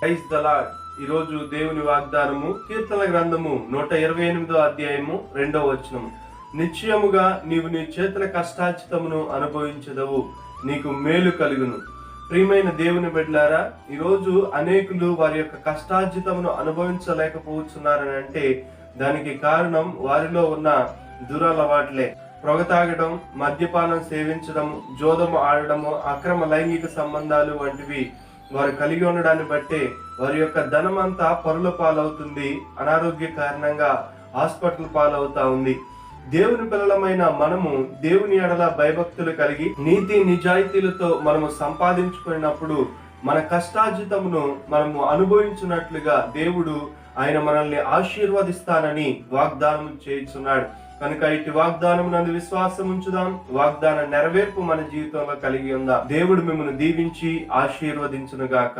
Praise the lord. ఈరోజు దేవుని వాగ్దానము కీర్తన గ్రంథము 128వ అధ్యాయము 2వ వచనము. నిశ్చయముగా నీవు నీ చేతుల కష్టార్జితమును అనుభవించదవు, నీకు మేలు కలుగును. ప్రియమైన దేవుని బిడ్డలారా, ఈరోజు అనేకులు వారి యొక్క కష్టార్జితమును అనుభవించలేకపోతున్నారని అంటే దానికి కారణం వారిలో ఉన్న దురలవాట్లే. పొగ తాగడం, మద్యపానం సేవించడం, జోదము ఆడడము, అక్రమ లైంగిక సంబంధాలు వంటివి వారు కలిగి ఉండడాన్ని బట్టే వారి యొక్క ధనం అంతా పరుల పాలవుతుంది. అనారోగ్య కారణంగా హాస్పిటల్ పాలవుతా ఉంది. దేవుని పిల్లలమైన మనము దేవుని ఎడల భయభక్తులు కలిగి నీతి నిజాయితీలతో మనము సంపాదించుకున్నప్పుడు మన కష్టార్జితమును మనము అనుభవించినట్లుగా దేవుడు ఆయన మనల్ని ఆశీర్వదిస్తానని వాగ్దానం చేయుచున్నాడు. కనుక ఇటు వాగ్దానం నందు విశ్వాసం ఉంచుదాం. వాగ్దాన నెరవేర్పు మన జీవితంలో కలిగి ఉందా. దేవుడు మిమ్మల్ని దీవించి ఆశీర్వదించును గాక.